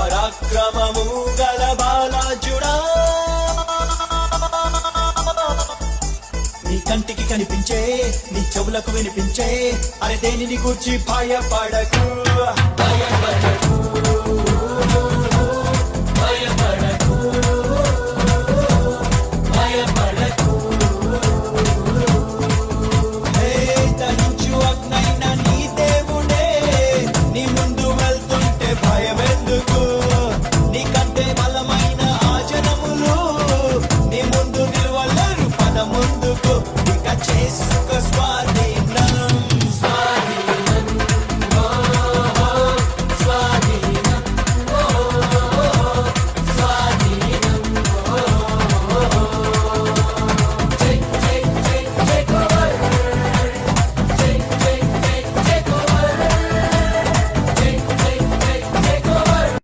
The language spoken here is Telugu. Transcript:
పరాక్రమము గల బాలాజుడా, నీ కంటికి కనిపించే నీ చెవులకు వినిపించే అరే దేనిని గూర్చి భయపడకు, భయపడకు, భయపడకు, భయపడకు. హే దహించు అగ్నైన నీ దేవుడే నీ ముందు వెళ్తుంటే భయమెందుకు.